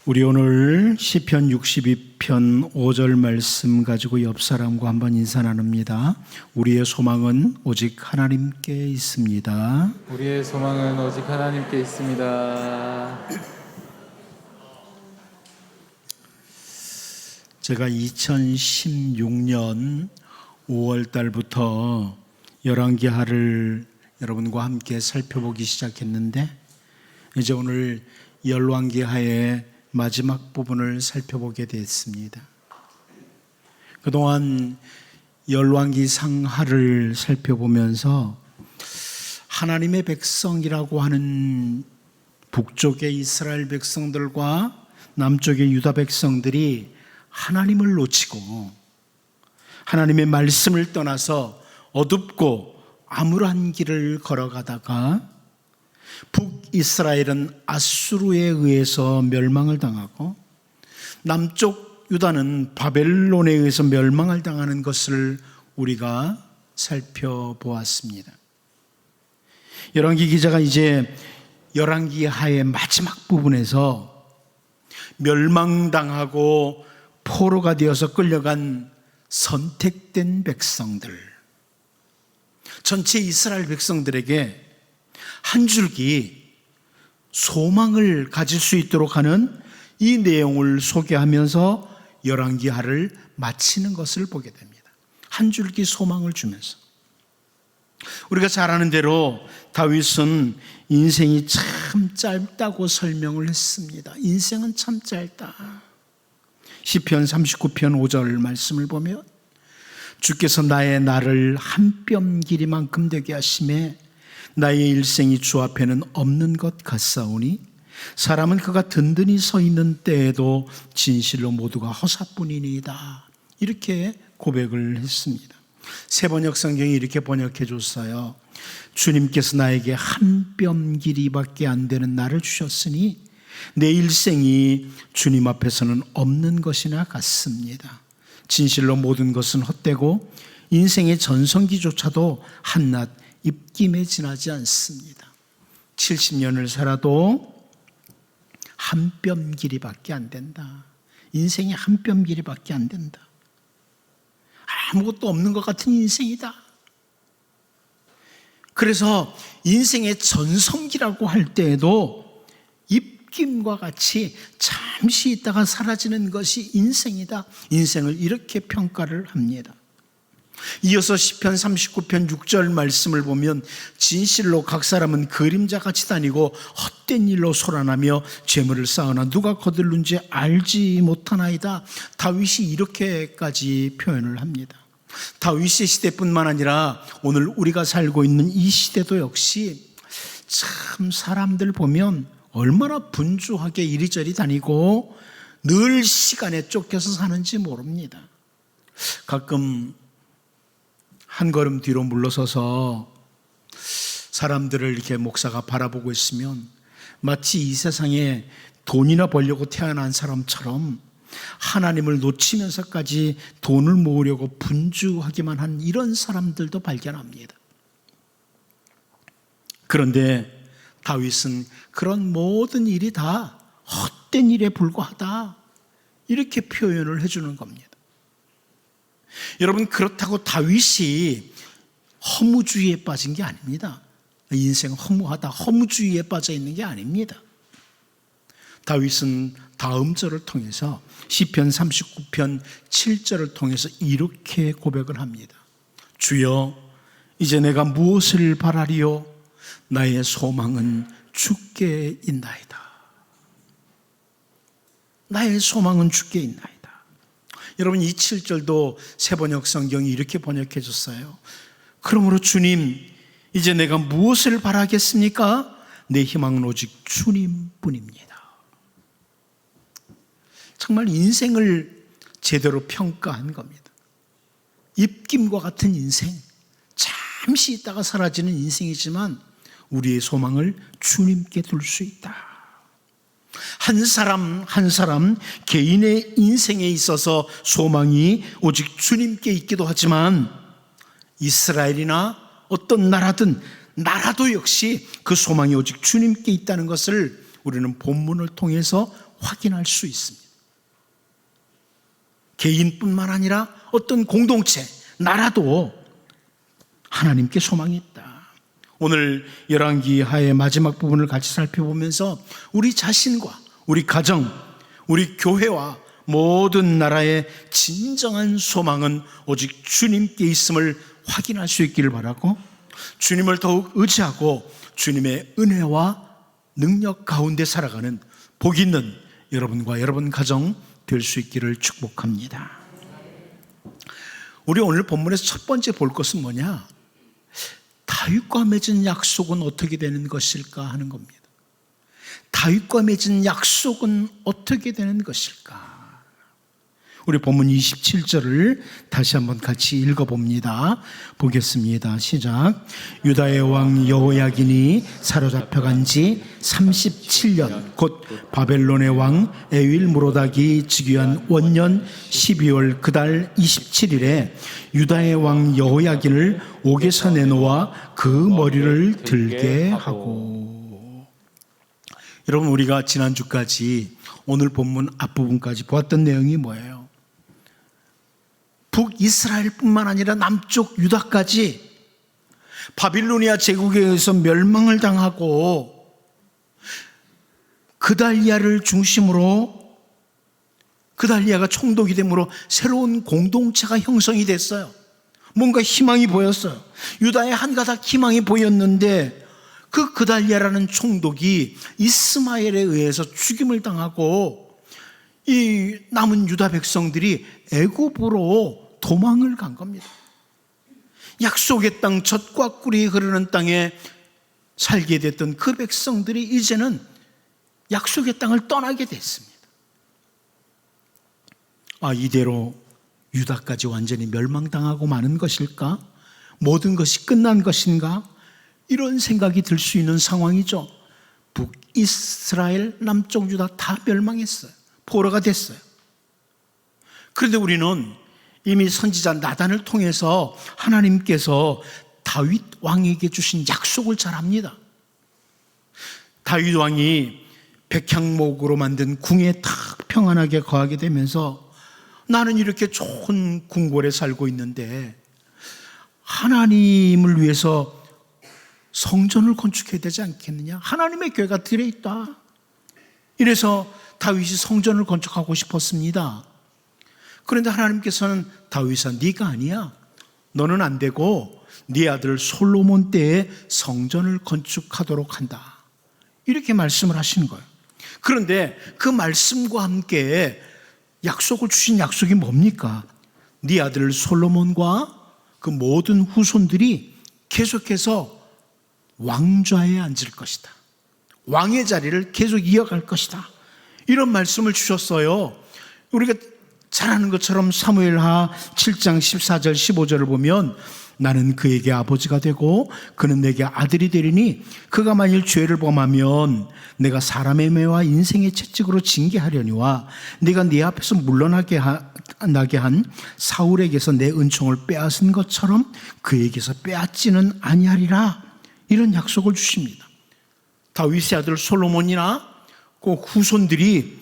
우리 오늘 시편 62편 5절 말씀 가지고 옆 사람과 한번 인사 나눕니다. 우리의 소망은 오직 하나님께 있습니다. 우리의 소망은 오직 하나님께 있습니다. 제가 2016년 5월 달부터 열왕기하를 여러분과 함께 살펴보기 시작했는데, 이제 오늘 열왕기하의 마지막 부분을 살펴보게 됐습니다. 그동안 열왕기상하를 살펴보면서 하나님의 백성이라고 하는 북쪽의 이스라엘 백성들과 남쪽의 유다 백성들이 하나님을 놓치고 하나님의 말씀을 떠나서 어둡고 암울한 길을 걸어가다가 북이스라엘은 아수르에 의해서 멸망을 당하고 남쪽 유다는 바벨론에 의해서 멸망을 당하는 것을 우리가 살펴보았습니다. 열왕기 기자가 이제 열왕기하의 마지막 부분에서 멸망당하고 포로가 되어서 끌려간 선택된 백성들, 전체 이스라엘 백성들에게 한 줄기 소망을 가질 수 있도록 하는 이 내용을 소개하면서 열왕기하를 마치는 것을 보게 됩니다. 한 줄기 소망을 주면서, 우리가 잘 아는 대로 다윗은 인생이 참 짧다고 설명을 했습니다. 인생은 참 짧다. 시편 39편 5절 말씀을 보면 주께서 나의 날을 한 뼘 길이만큼 되게 하심에 나의 일생이 주 앞에는 없는 것 같사오니 사람은 그가 든든히 서 있는 때에도 진실로 모두가 허사뿐이니이다. 이렇게 고백을 했습니다. 새번역 성경이 이렇게 번역해 줬어요. 주님께서 나에게 한 뼘 길이밖에 안 되는 날을 주셨으니 내 일생이 주님 앞에서는 없는 것이나 같습니다. 진실로 모든 것은 헛되고 인생의 전성기조차도 한낱 입김에 지나지 않습니다. 70년을 살아도 한 뼘 길이밖에 안 된다. 인생이 한 뼘 길이밖에 안 된다. 아무것도 없는 것 같은 인생이다. 그래서 인생의 전성기라고 할 때에도 입김과 같이 잠시 있다가 사라지는 것이 인생이다. 인생을 이렇게 평가를 합니다. 이어서 시편 39편 6절 말씀을 보면 진실로 각 사람은 그림자같이 다니고 헛된 일로 소란하며 재물을 쌓으나 누가 거들는지 알지 못하나이다. 다윗이 이렇게까지 표현을 합니다. 다윗의 시대뿐만 아니라 오늘 우리가 살고 있는 이 시대도 역시 참 사람들 보면 얼마나 분주하게 이리저리 다니고 늘 시간에 쫓겨서 사는지 모릅니다. 가끔 한 걸음 뒤로 물러서서 사람들을 이렇게 목사가 바라보고 있으면 마치 이 세상에 돈이나 벌려고 태어난 사람처럼 하나님을 놓치면서까지 돈을 모으려고 분주하기만 한 이런 사람들도 발견합니다. 그런데 다윗은 그런 모든 일이 다 헛된 일에 불과하다, 이렇게 표현을 해주는 겁니다. 여러분, 그렇다고 다윗이 허무주의에 빠진 게 아닙니다. 인생 허무하다, 허무주의에 빠져 있는 게 아닙니다. 다윗은 다음 절을 통해서 시편 39편 7절을 통해서 이렇게 고백을 합니다. 주여, 이제 내가 무엇을 바라리요? 나의 소망은 주께 있나이다. 나의 소망은 주께 있나이다. 여러분, 이 7절도 새번역 성경이 이렇게 번역해 줬어요. 그러므로 주님, 이제 내가 무엇을 바라겠습니까? 내 희망은 오직 주님뿐입니다. 정말 인생을 제대로 평가한 겁니다. 입김과 같은 인생, 잠시 있다가 사라지는 인생이지만 우리의 소망을 주님께 둘 수 있다. 한 사람 한 사람 개인의 인생에 있어서 소망이 오직 주님께 있기도 하지만 이스라엘이나 어떤 나라도 역시 그 소망이 오직 주님께 있다는 것을 우리는 본문을 통해서 확인할 수 있습니다. 개인뿐만 아니라 어떤 공동체, 나라도 하나님께 소망이 있다. 오늘 열왕기하의 마지막 부분을 같이 살펴보면서 우리 자신과 우리 가정, 우리 교회와 모든 나라의 진정한 소망은 오직 주님께 있음을 확인할 수 있기를 바라고, 주님을 더욱 의지하고 주님의 은혜와 능력 가운데 살아가는 복 있는 여러분과 여러분 가정 될 수 있기를 축복합니다. 우리 오늘 본문에서 첫 번째 볼 것은 뭐냐? 다윗과 맺은 약속은 어떻게 되는 것일까 하는 겁니다. 다윗과 맺은 약속은 어떻게 되는 것일까? 우리 본문 27절을 다시 한번 같이 읽어봅니다. 보겠습니다. 시작. 유다의 왕 여호야긴이 사로잡혀간 지 37년 곧 바벨론의 왕 에윌무로닥이 즉위한 원년 12월 그달 27일에 유다의 왕 여호야긴을 옥에서 내놓아 그 머리를 들게 하고. 여러분, 우리가 지난주까지 오늘 본문 앞부분까지 보았던 내용이 뭐예요? 북이스라엘뿐만 아니라 남쪽 유다까지 바빌로니아 제국에 의해서 멸망을 당하고 그달리아를 중심으로 그달리아가 총독이 되므로 새로운 공동체가 형성이 됐어요. 뭔가 희망이 보였어요. 유다에 한가닥 희망이 보였는데 그 그달리아라는 총독이 이스마엘에 의해서 죽임을 당하고 이 남은 유다 백성들이 애굽으로 도망을 간 겁니다. 약속의 땅, 젖과 꿀이 흐르는 땅에 살게 됐던 그 백성들이 이제는 약속의 땅을 떠나게 됐습니다. 이대로 유다까지 완전히 멸망당하고 마는 것일까? 모든 것이 끝난 것인가? 이런 생각이 들 수 있는 상황이죠. 북이스라엘, 남쪽 유다 다 멸망했어요. 포로가 됐어요. 그런데 우리는 이미 선지자 나단을 통해서 하나님께서 다윗 왕에게 주신 약속을 잘 압니다. 다윗 왕이 백향목으로 만든 궁에 탁 평안하게 거하게 되면서 나는 이렇게 좋은 궁궐에 살고 있는데 하나님을 위해서 성전을 건축해야 되지 않겠느냐? 하나님의 교회가 들에 있다. 이래서 다윗이 성전을 건축하고 싶었습니다. 그런데 하나님께서는 다윗아, 네가 아니야. 너는 안 되고 네 아들 솔로몬 때에 성전을 건축하도록 한다. 이렇게 말씀을 하시는 거예요. 그런데 그 말씀과 함께 약속을 주신 약속이 뭡니까? 네 아들 솔로몬과 그 모든 후손들이 계속해서 왕좌에 앉을 것이다. 왕의 자리를 계속 이어갈 것이다. 이런 말씀을 주셨어요. 우리가 잘 아는 것처럼 사무엘하 7장 14절 15절을 보면 나는 그에게 아버지가 되고 그는 내게 아들이 되리니 그가 만일 죄를 범하면 내가 사람의 매와 인생의 채찍으로 징계하려니와 네가 네 앞에서 물러나게 한 사울에게서 내 은총을 빼앗은 것처럼 그에게서 빼앗지는 아니하리라. 이런 약속을 주십니다. 다윗의 아들 솔로몬이나 그 후손들이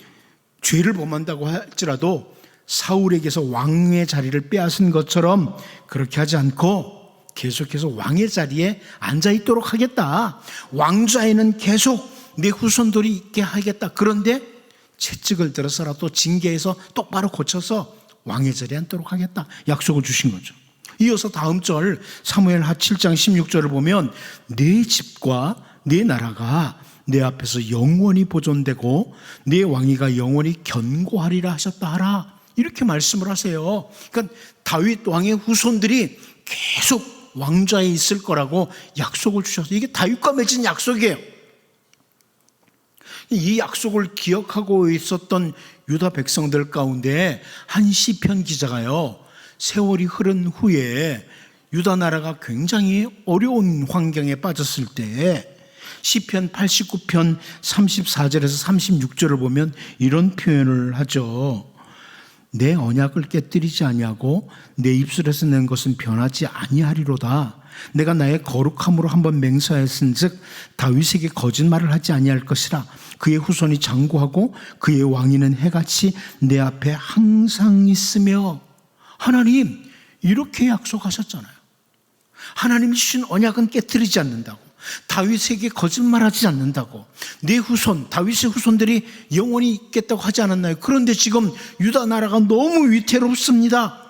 죄를 범한다고 할지라도 사울에게서 왕의 자리를 빼앗은 것처럼 그렇게 하지 않고 계속해서 왕의 자리에 앉아있도록 하겠다. 왕좌에는 계속 내 후손들이 있게 하겠다. 그런데 채찍을 들어서라도 징계해서 똑바로 고쳐서 왕의 자리에 앉도록 하겠다. 약속을 주신 거죠. 이어서 다음 절 사무엘하 7장 16절을 보면 네 집과 네 나라가 내 앞에서 영원히 보존되고 네 왕위가 영원히 견고하리라 하셨다 하라. 이렇게 말씀을 하세요. 그러니까 다윗 왕의 후손들이 계속 왕좌에 있을 거라고 약속을 주셔서 이게 다윗과 맺은 약속이에요. 이 약속을 기억하고 있었던 유다 백성들 가운데 한 시편 기자가요, 세월이 흐른 후에 유다 나라가 굉장히 어려운 환경에 빠졌을 때 시편 89편 34절에서 36절을 보면 이런 표현을 하죠. 내 언약을 깨뜨리지 아니하고 내 입술에서 낸 것은 변하지 아니하리로다. 내가 나의 거룩함으로 한번 맹세하였은즉 다윗에게 거짓말을 하지 아니할 것이라. 그의 후손이 장구하고 그의 왕위는 해같이 내 앞에 항상 있으며. 하나님 이렇게 약속하셨잖아요. 하나님이 주신 언약은 깨뜨리지 않는다고, 다윗에게 거짓말하지 않는다고, 내 후손 다윗의 후손들이 영원히 있겠다고 하지 않았나요? 그런데 지금 유다 나라가 너무 위태롭습니다.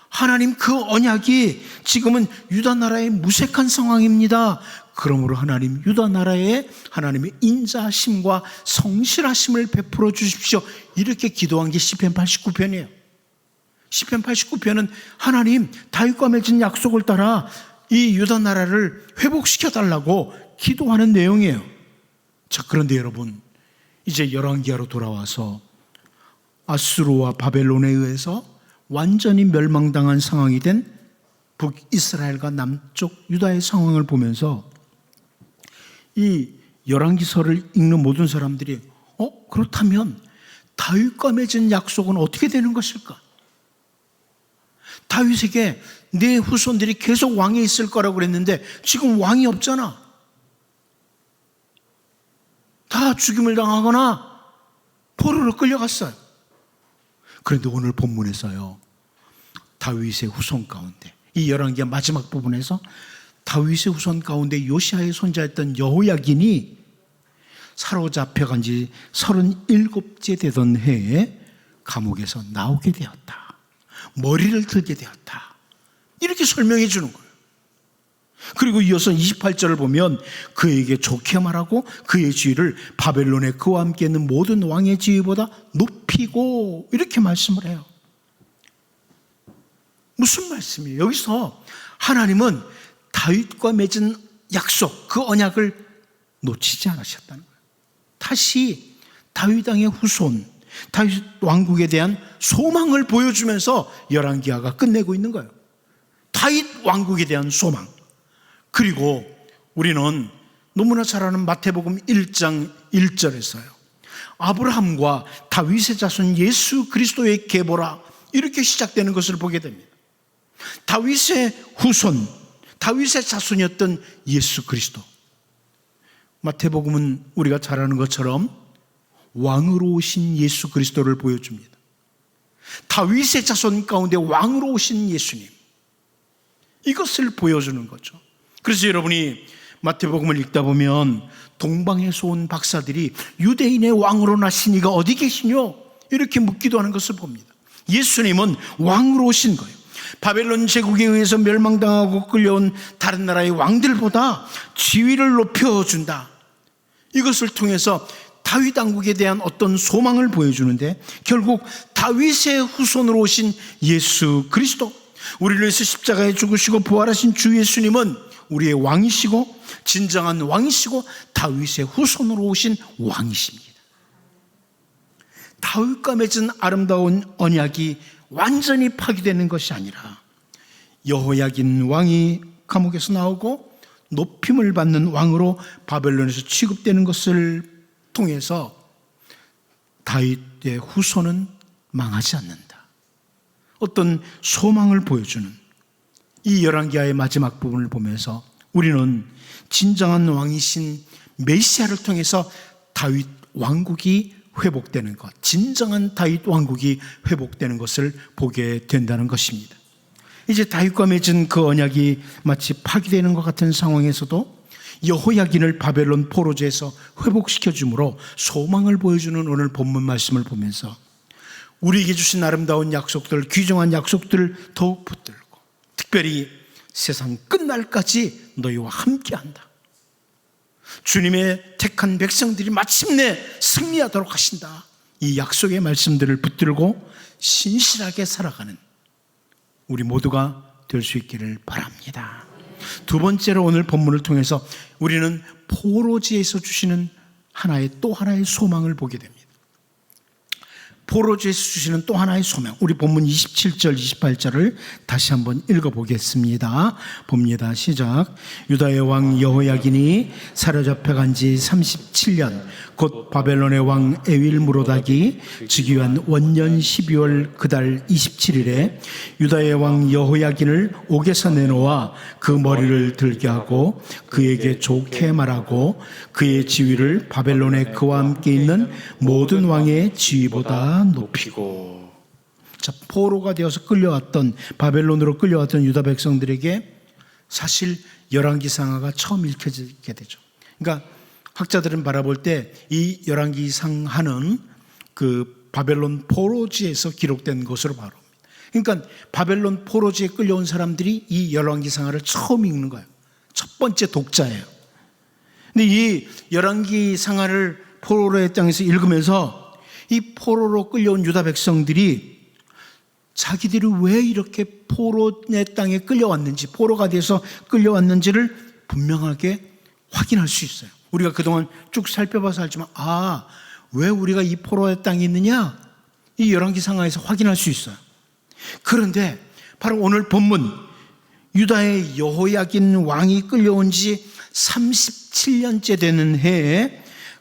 하나님 그 언약이 지금은 유다 나라의 무색한 상황입니다. 그러므로 하나님 유다 나라에 하나님의 인자하심과 성실하심을 베풀어 주십시오. 이렇게 기도한 게 시편 89편이에요. 시편 89편은 하나님 다윗과 맺은 약속을 따라 이 유다 나라를 회복시켜 달라고 기도하는 내용이에요. 자, 그런데 여러분, 이제 열왕기하로 돌아와서 아수르와 바벨론에 의해서 완전히 멸망당한 상황이 된 북이스라엘과 남쪽 유다의 상황을 보면서 이 열왕기서를 읽는 모든 사람들이 그렇다면 다윗과 맺은 약속은 어떻게 되는 것일까? 다윗에게 내 후손들이 계속 왕에 있을 거라고 그랬는데 지금 왕이 없잖아. 다 죽임을 당하거나 포로로 끌려갔어요. 그런데 오늘 본문에서요, 다윗의 후손 가운데, 이 열왕기의 마지막 부분에서 다윗의 후손 가운데 요시아의 손자였던 여호야긴이 사로잡혀간 지 37째 되던 해에 감옥에서 나오게 되었다. 머리를 들게 되었다. 이렇게 설명해 주는 거예요. 그리고 이어서 28절을 보면 그에게 좋게 말하고 그의 지위를 바벨론에 그와 함께 있는 모든 왕의 지위보다 높이고, 이렇게 말씀을 해요. 무슨 말씀이에요? 여기서 하나님은 다윗과 맺은 약속, 그 언약을 놓치지 않으셨다는 거예요. 다시 다윗 왕의 후손, 다윗 왕국에 대한 소망을 보여주면서 열왕기하가 끝내고 있는 거예요. 다윗 왕국에 대한 소망. 그리고 우리는 너무나 잘 아는 마태복음 1장 1절에서요, 아브라함과 다윗의 자손 예수 그리스도의 계보라, 이렇게 시작되는 것을 보게 됩니다. 다윗의 후손, 다윗의 자손이었던 예수 그리스도. 마태복음은 우리가 잘 아는 것처럼 왕으로 오신 예수 그리스도를 보여줍니다. 다윗의 자손 가운데 왕으로 오신 예수님, 이것을 보여주는 거죠. 그래서 여러분이 마태복음을 읽다 보면 동방에서 온 박사들이 유대인의 왕으로 나신 이가 어디 계시뇨? 이렇게 묻기도 하는 것을 봅니다. 예수님은 왕으로 오신 거예요. 바벨론 제국에 의해서 멸망당하고 끌려온 다른 나라의 왕들보다 지위를 높여준다. 이것을 통해서 다윗 왕국에 대한 어떤 소망을 보여주는데, 결국 다윗의 후손으로 오신 예수 그리스도, 우리를 위해서 십자가에 죽으시고 부활하신 주 예수님은 우리의 왕이시고 진정한 왕이시고 다윗의 후손으로 오신 왕이십니다. 다윗과 맺은 아름다운 언약이 완전히 파기되는 것이 아니라 여호야긴 왕이 감옥에서 나오고 높임을 받는 왕으로 바벨론에서 취급되는 것을 통해서 다윗의 후손은 망하지 않는다. 어떤 소망을 보여주는 이 열왕기하의 마지막 부분을 보면서 우리는 진정한 왕이신 메시아를 통해서 다윗 왕국이 회복되는 것, 진정한 다윗 왕국이 회복되는 것을 보게 된다는 것입니다. 이제 다윗과 맺은 그 언약이 마치 파기되는 것 같은 상황에서도 여호야긴을 바벨론 포로제에서 회복시켜 주므로 소망을 보여주는 오늘 본문 말씀을 보면서 우리에게 주신 아름다운 약속들, 귀중한 약속들을 더욱 붙들고, 특별히 세상 끝날까지 너희와 함께한다, 주님의 택한 백성들이 마침내 승리하도록 하신다, 이 약속의 말씀들을 붙들고 신실하게 살아가는 우리 모두가 될 수 있기를 바랍니다. 두 번째로 오늘 본문을 통해서 우리는 포로지에서 주시는 또 하나의 소망을 보게 됩니다. 포로주에서 주시는 또 하나의 소명, 우리 본문 27절 28절을 다시 한번 읽어보겠습니다. 봅니다. 시작. 유다의 왕 여호야긴이 사로잡혀간 지 37년 곧 바벨론의 왕 에윌무로닥이 즉위한 원년 12월 그달 27일에 유다의 왕 여호야긴을 옥에서 내놓아 그 머리를 들게 하고 그에게 좋게 말하고 그의 지위를 바벨론에 그와 함께 있는 모든 왕의 지위보다 높이고. 자, 포로가 되어서 끌려왔던, 바벨론으로 끌려왔던 유다 백성들에게 사실 열왕기상하가 처음 읽혀지게 되죠. 그러니까 학자들은 바라볼 때 이 열왕기상하는 그 바벨론 포로지에서 기록된 것으로 바라봅니다. 그러니까 바벨론 포로지에 끌려온 사람들이 이 열왕기상하를 처음 읽는 거예요. 첫 번째 독자예요. 근데 이 열왕기상하를 포로의 땅에서 읽으면서 이 포로로 끌려온 유다 백성들이 자기들이 왜 이렇게 포로의 땅에 끌려왔는지, 포로가 돼서 끌려왔는지를 분명하게 확인할 수 있어요. 우리가 그동안 쭉 살펴봐서 알지만, 왜 우리가 이 포로의 땅에 있느냐? 이 열왕기상하에서 확인할 수 있어요. 그런데 바로 오늘 본문, 유다의 여호야긴 왕이 끌려온 지 37년째 되는 해에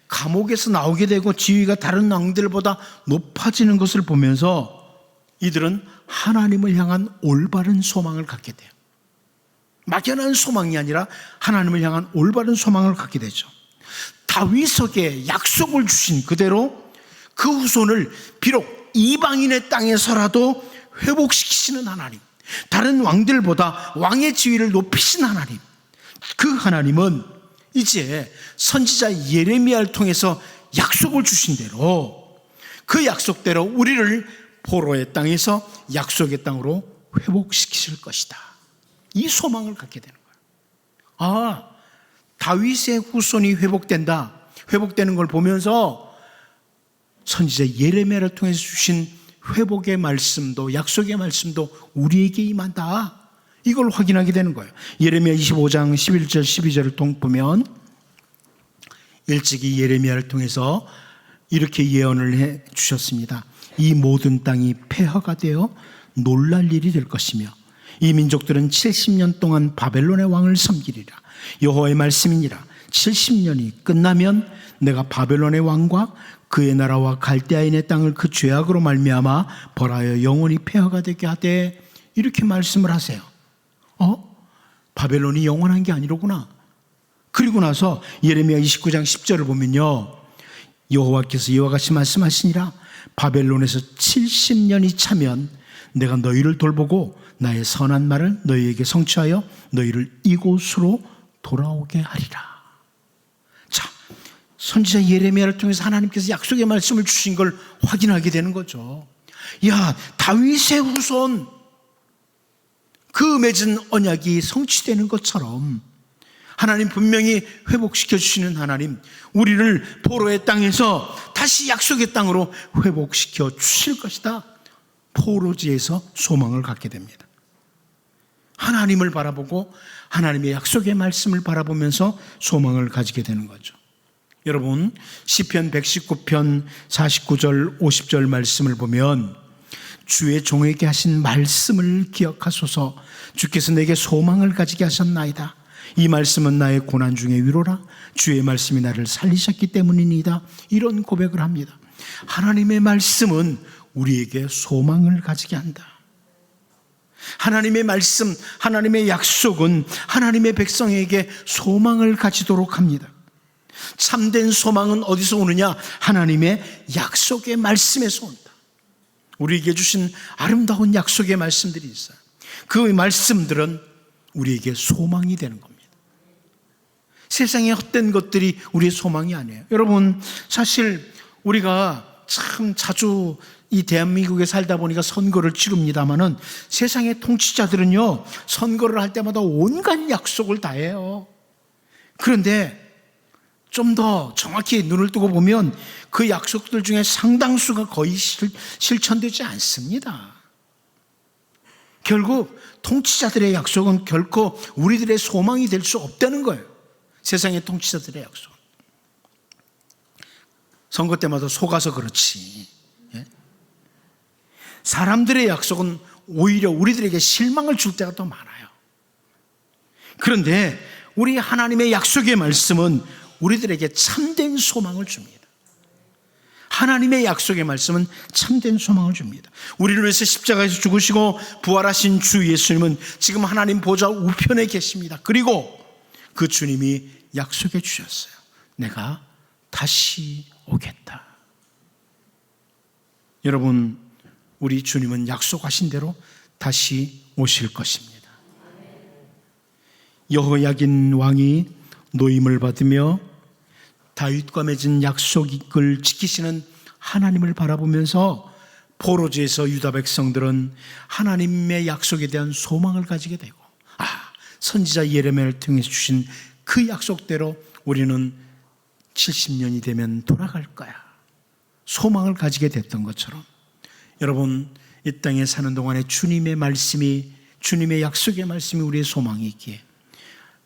감옥에서 나오게 되고 지위가 다른 왕들보다 높아지는 것을 보면서 이들은 하나님을 향한 올바른 소망을 갖게 돼요. 막연한 소망이 아니라 하나님을 향한 올바른 소망을 갖게 되죠. 다윗에게 약속을 주신 그대로 그 후손을 비록 이방인의 땅에서라도 회복시키시는 하나님, 다른 왕들보다 왕의 지위를 높이신 하나님, 그 하나님은 이제 선지자 예레미야를 통해서 약속을 주신 대로, 그 약속대로 우리를 포로의 땅에서 약속의 땅으로 회복시키실 것이다. 이 소망을 갖게 되는 거예요. 다윗의 후손이 회복된다, 회복되는 걸 보면서 선지자 예레미야를 통해서 주신 회복의 말씀도, 약속의 말씀도 우리에게 임한다, 이걸 확인하게 되는 거예요. 예레미야 25장 11절 12절을 보면 일찍이 예레미야를 통해서 이렇게 예언을 해 주셨습니다. 이 모든 땅이 폐허가 되어 놀랄 일이 될 것이며 이 민족들은 70년 동안 바벨론의 왕을 섬기리라. 여호와의 말씀이니라. 70년이 끝나면 내가 바벨론의 왕과 그의 나라와 갈대아인의 땅을 그 죄악으로 말미암아 벌하여 영원히 폐허가 되게 하되, 이렇게 말씀을 하세요. 바벨론이 영원한 게 아니로구나. 그리고 나서 예레미야 29장 10절을 보면요, 여호와께서 이와 같이 말씀하시니라. 바벨론에서 70년이 차면 내가 너희를 돌보고 나의 선한 말을 너희에게 성취하여 너희를 이곳으로 돌아오게 하리라. 자, 선지자 예레미야를 통해서 하나님께서 약속의 말씀을 주신 걸 확인하게 되는 거죠. 다윗의 후손, 그 맺은 언약이 성취되는 것처럼 하나님 분명히 회복시켜 주시는 하나님, 우리를 포로의 땅에서 다시 약속의 땅으로 회복시켜 주실 것이다. 포로지에서 소망을 갖게 됩니다. 하나님을 바라보고 하나님의 약속의 말씀을 바라보면서 소망을 가지게 되는 거죠. 여러분, 시편 119편 49절 50절 말씀을 보면 주의 종에게 하신 말씀을 기억하소서. 주께서 내게 소망을 가지게 하셨나이다. 이 말씀은 나의 고난 중에 위로라. 주의 말씀이 나를 살리셨기 때문이니이다. 이런 고백을 합니다. 하나님의 말씀은 우리에게 소망을 가지게 한다. 하나님의 말씀, 하나님의 약속은 하나님의 백성에게 소망을 가지도록 합니다. 참된 소망은 어디서 오느냐? 하나님의 약속의 말씀에서 온다. 우리에게 주신 아름다운 약속의 말씀들이 있어요. 그 말씀들은 우리에게 소망이 되는 겁니다. 세상의 헛된 것들이 우리의 소망이 아니에요. 여러분, 사실 우리가 참 자주 이 대한민국에 살다 보니까 선거를 치릅니다마는 세상의 통치자들은요, 선거를 할 때마다 온갖 약속을 다 해요. 그런데 좀 더 정확히 눈을 뜨고 보면 그 약속들 중에 상당수가 거의 실천되지 않습니다. 결국 통치자들의 약속은 결코 우리들의 소망이 될 수 없다는 거예요. 세상의 통치자들의 약속. 선거 때마다 속아서 그렇지. 사람들의 약속은 오히려 우리들에게 실망을 줄 때가 더 많아요. 그런데 우리 하나님의 약속의 말씀은 우리들에게 참된 소망을 줍니다. 하나님의 약속의 말씀은 참된 소망을 줍니다. 우리를 위해서 십자가에서 죽으시고 부활하신 주 예수님은 지금 하나님 보좌 우편에 계십니다. 그리고 그 주님이 약속해 주셨어요. 내가 다시 오겠다. 여러분, 우리 주님은 약속하신 대로 다시 오실 것입니다. 여호야긴 왕이 노임을 받으며 다윗과 맺은 약속을 지키시는 하나님을 바라보면서 포로지에서 유다 백성들은 하나님의 약속에 대한 소망을 가지게 되고, 선지자 예레미야를 통해서 주신 그 약속대로 우리는 70년이 되면 돌아갈 거야, 소망을 가지게 됐던 것처럼, 여러분, 이 땅에 사는 동안에 주님의 말씀이, 주님의 약속의 말씀이 우리의 소망이 있기에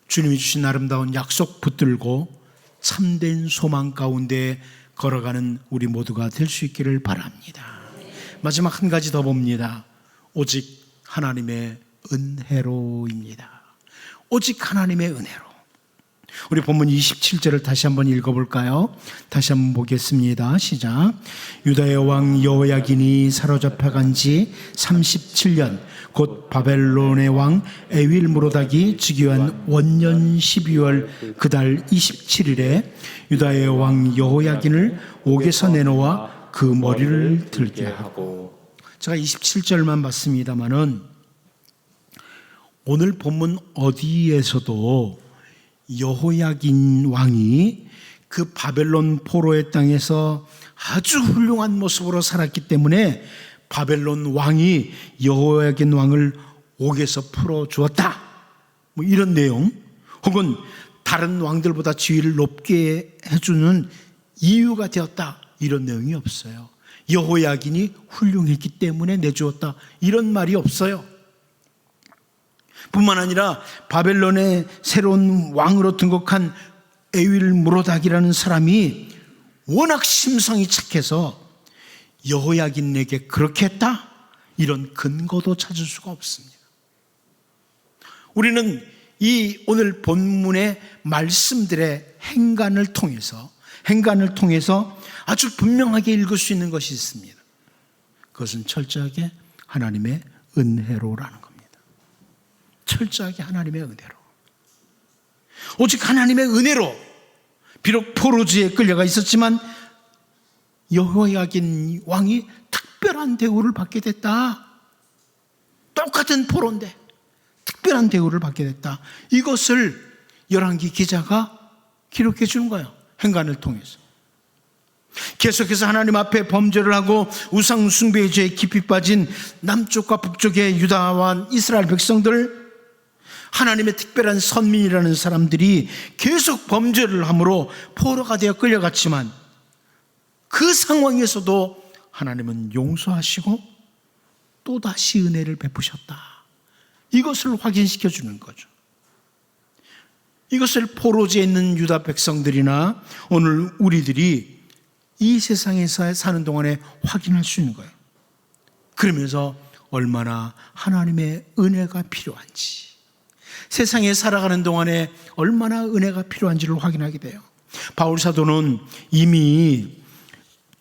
주님이 주신 아름다운 약속 붙들고 참된 소망 가운데 걸어가는 우리 모두가 될 수 있기를 바랍니다. 마지막 한 가지 더 봅니다. 오직 하나님의 은혜로입니다. 오직 하나님의 은혜로. 우리 본문 27절을 다시 한번 읽어볼까요? 다시 한번 보겠습니다. 시작. 유다의 왕 여호야긴이 사로잡혀간 지 37년 곧 바벨론의 왕 에윌므로닥이 즉위한 원년 12월 그달 27일에 유다의 왕 여호야긴을 옥에서 내놓아 그 머리를 들게 하고. 제가 27절만 봤습니다마는 오늘 본문 어디에서도 여호야긴 왕이 그 바벨론 포로의 땅에서 아주 훌륭한 모습으로 살았기 때문에 바벨론 왕이 여호야긴 왕을 옥에서 풀어주었다, 뭐 이런 내용, 혹은 다른 왕들보다 지위를 높게 해주는 이유가 되었다, 이런 내용이 없어요. 여호야긴이 훌륭했기 때문에 내주었다, 이런 말이 없어요. 뿐만 아니라 바벨론의 새로운 왕으로 등극한 에윌므로닥이라는 사람이 워낙 심성이 착해서 여호야긴에게 그렇게 했다, 이런 근거도 찾을 수가 없습니다. 우리는 이 오늘 본문의 말씀들의 행간을 통해서 아주 분명하게 읽을 수 있는 것이 있습니다. 그것은 철저하게 하나님의 은혜로라는 겁니다. 철저하게 하나님의 은혜로. 오직 하나님의 은혜로, 비록 포로지에 끌려가 있었지만 여호야긴 왕이 특별한 대우를 받게 됐다. 똑같은 포로인데 특별한 대우를 받게 됐다. 이것을 열왕기 기자가 기록해 주는 거예요. 행간을 통해서. 계속해서 하나님 앞에 범죄를 하고 우상 숭배의 죄에 깊이 빠진 남쪽과 북쪽의 유다와 이스라엘 백성들, 하나님의 특별한 선민이라는 사람들이 계속 범죄를 함으로 포로가 되어 끌려갔지만 그 상황에서도 하나님은 용서하시고 또다시 은혜를 베푸셨다. 이것을 확인시켜 주는 거죠. 이것을 포로지에 있는 유다 백성들이나 오늘 우리들이 이 세상에서 사는 동안에 확인할 수 있는 거예요. 그러면서 얼마나 하나님의 은혜가 필요한지, 세상에 살아가는 동안에 얼마나 은혜가 필요한지를 확인하게 돼요. 바울 사도는 이미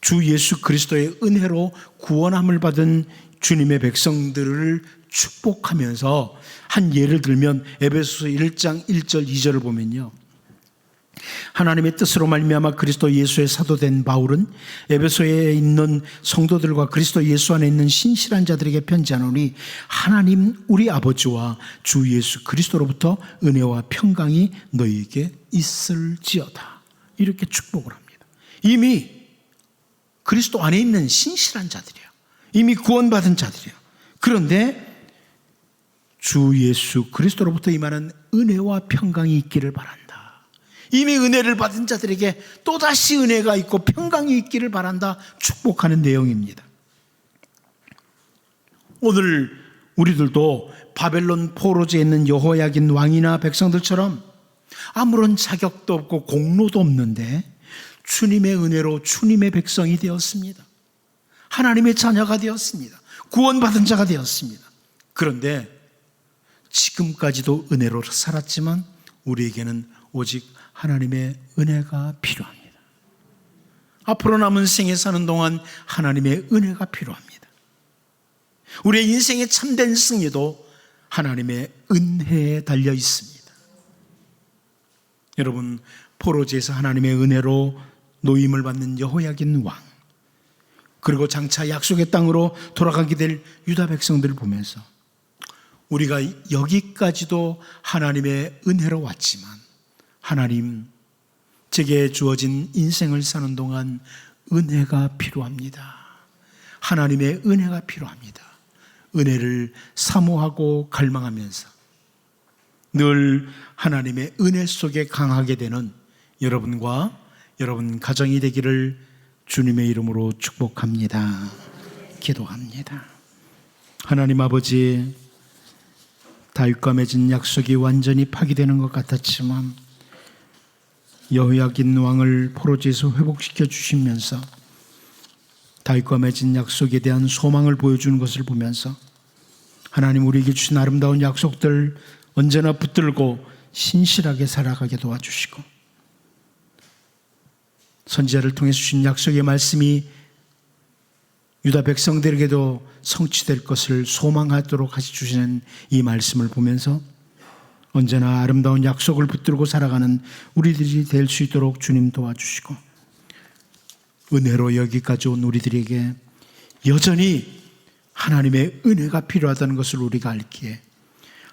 주 예수 그리스도의 은혜로 구원함을 받은 주님의 백성들을 축복하면서 한 예를 들면 에베소서 1장 1절 2절을 보면요, 하나님의 뜻으로 말미암아 그리스도 예수의 사도된 바울은 에베소에 있는 성도들과 그리스도 예수 안에 있는 신실한 자들에게 편지하노니 하나님 우리 아버지와 주 예수 그리스도로부터 은혜와 평강이 너희에게 있을지어다, 이렇게 축복을 합니다. 이미 그리스도 안에 있는 신실한 자들이에요. 이미 구원받은 자들이에요. 그런데 주 예수 그리스도로부터 임하는 은혜와 평강이 있기를 바란다. 이미 은혜를 받은 자들에게 또다시 은혜가 있고 평강이 있기를 바란다, 축복하는 내용입니다. 오늘 우리들도 바벨론 포로지에 있는 여호야긴 왕이나 백성들처럼 아무런 자격도 없고 공로도 없는데 주님의 은혜로 주님의 백성이 되었습니다. 하나님의 자녀가 되었습니다. 구원받은 자가 되었습니다. 그런데 지금까지도 은혜로 살았지만 우리에게는 오직 하나님의 은혜가 필요합니다. 앞으로 남은 생에 사는 동안 하나님의 은혜가 필요합니다. 우리의 인생의 참된 승리도 하나님의 은혜에 달려 있습니다. 여러분, 포로지에서 하나님의 은혜로 노임을 받는 여호야긴 왕, 그리고 장차 약속의 땅으로 돌아가게 될 유다 백성들을 보면서 우리가 여기까지도 하나님의 은혜로 왔지만 하나님, 제게 주어진 인생을 사는 동안 은혜가 필요합니다. 하나님의 은혜가 필요합니다. 은혜를 사모하고 갈망하면서 늘 하나님의 은혜 속에 강하게 되는 여러분과 여러분 가정이 되기를 주님의 이름으로 축복합니다. 기도합니다. 하나님 아버지, 다윗과 맺은 약속이 완전히 파기되는 것 같았지만 여호야긴 왕을 포로지에서 회복시켜 주시면서 다윗과 맺은 약속에 대한 소망을 보여주는 것을 보면서 하나님, 우리에게 주신 아름다운 약속들 언제나 붙들고 신실하게 살아가게 도와주시고 선지자를 통해 주신 약속의 말씀이 유다 백성들에게도 성취될 것을 소망하도록 하시 주시는 이 말씀을 보면서 언제나 아름다운 약속을 붙들고 살아가는 우리들이 될 수 있도록 주님 도와주시고 은혜로 여기까지 온 우리들에게 여전히 하나님의 은혜가 필요하다는 것을 우리가 알기에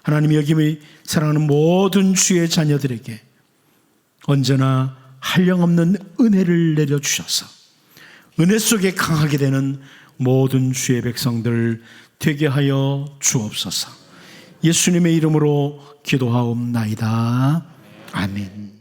하나님이 여기 사랑하는 모든 주의 자녀들에게 언제나 한량없는 은혜를 내려주셔서 은혜 속에 강하게 되는 모든 주의 백성들 되게 하여 주옵소서. 예수님의 이름으로 기도하옵나이다. 아멘.